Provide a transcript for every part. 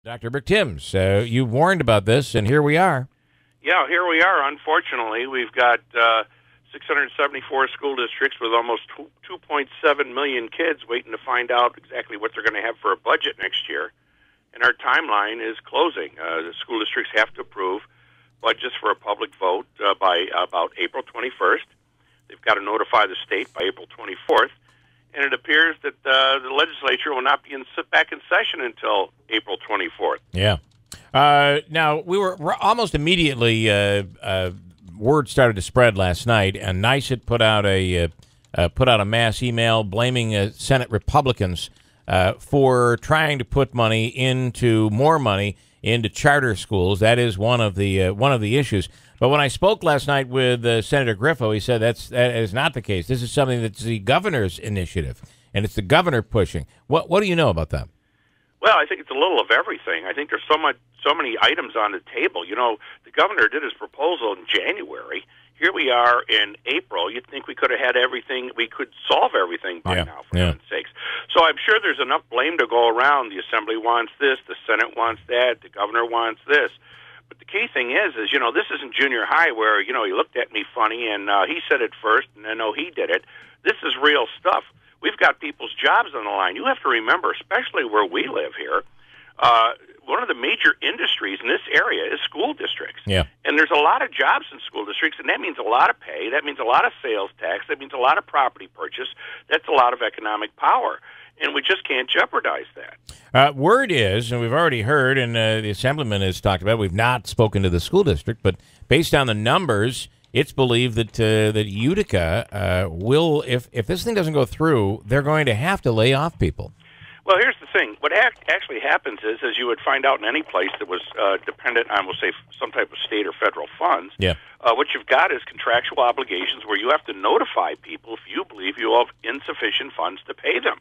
Dr. Rick Timbs, you warned about this, and here we are. Yeah, here we are. Unfortunately, we've got 674 school districts with almost 2.7 million kids waiting to find out exactly what they're going to have for a budget next year. And our timeline is closing. The school districts have to approve budgets for a public vote by about April 21st. They've got to notify the state by April 24th. And it appears that the legislature will not be back in session until April 24th. Yeah. Now, we were almost immediately, word started to spread last night, and NICE had put out a mass email blaming Senate Republicans for trying to put more money into charter schools. That is one of the issues. But when I spoke last night with Senator Griffo, he said that is not the case. This is something that's the governor's initiative, and it's the governor pushing. What do you know about that? Well, I think it's a little of everything. I think there's so many items on the table. You know, the governor did his proposal in January. Here we are in April. You'd think we could have had everything. We could solve everything by now, for heaven's sakes. So I'm sure there's enough blame to go around. The Assembly wants this. The Senate wants that. The governor wants this. But the key thing is, this isn't junior high where, he looked at me funny and he said it first and then, he did it. This is real stuff. We've got people's jobs on the line. You have to remember, especially where we live here, one of the major industries in this area is school districts. Yeah. And there's a lot of jobs in school districts, and that means a lot of pay. That means a lot of sales tax. That means a lot of property purchase. That's a lot of economic power. And we just can't jeopardize that. Word is, and we've already heard, and the Assemblyman has talked about, we've not spoken to the school district, but based on the numbers, it's believed that Utica will, if this thing doesn't go through, they're going to have to lay off people. Well, here's the thing. What actually happens is, as you would find out in any place that was dependent on, we'll say, some type of state or federal funds, what you've got is contractual obligations where you have to notify people if you believe you have insufficient funds to pay them.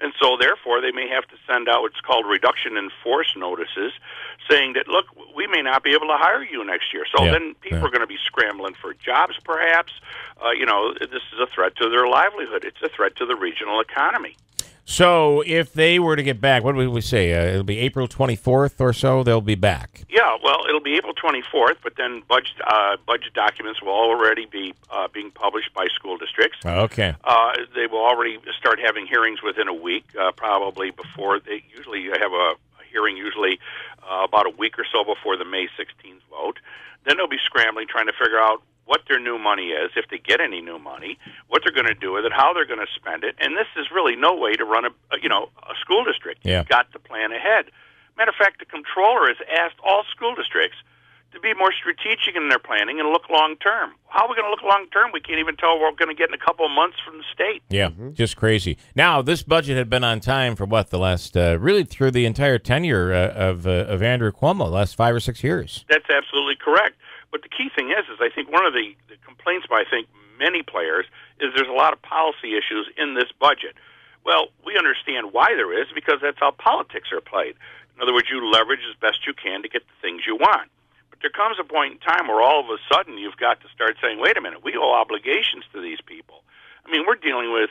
And so, therefore, they may have to send out what's called reduction in force notices saying that, look, we may not be able to hire you next year. So then people are going to be scrambling for jobs, perhaps. This is a threat to their livelihood. It's a threat to the regional economy. So if they were to get back, what would we say? It'll be April 24th or so they'll be back. Yeah, well, it'll be April 24th, but then budget documents will already be being published by school districts. Okay. They will already start having hearings within a week, probably before. They usually have a hearing about a week or so before the May 16th vote. Then they'll be scrambling, trying to figure out what their new money is, if they get any new money, what they're going to do with it, how they're going to spend it. And this is really no way to run a school district. Yeah. You've got to plan ahead. Matter of fact, the comptroller has asked all school districts to be more strategic in their planning and look long-term. How are we going to look long-term? We can't even tell what we're going to get in a couple of months from the state. Yeah, just crazy. Now, this budget had been on time for what, the last, really through the entire tenure of Andrew Cuomo, the last 5 or 6 years. That's absolutely correct. But the key thing is I think one of the complaints by, I think, many players is there's a lot of policy issues in this budget. Well, we understand why there is, because that's how politics are played. In other words, you leverage as best you can to get the things you want. But there comes a point in time where all of a sudden you've got to start saying, wait a minute, we owe obligations to these people. I mean, we're dealing with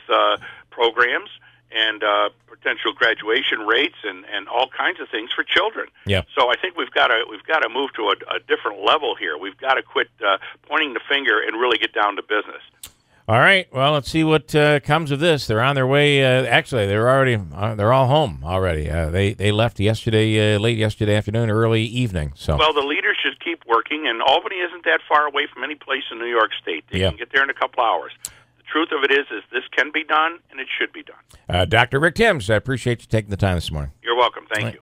programs and potential graduation rates and all kinds of things for children. Yeah. So I think we've got to move to a different level here. We've got to quit pointing the finger and really get down to business. All right. Well, let's see what comes of this. They're on their way. Actually, they're all home already. They left yesterday, late yesterday afternoon, early evening. So. Well, the leaders should keep working, and Albany isn't that far away from any place in New York State. They can get there in a couple hours. Truth of it is this can be done, and it should be done. Dr. Rick Timbs, I appreciate you taking the time this morning. You're welcome. Thank you.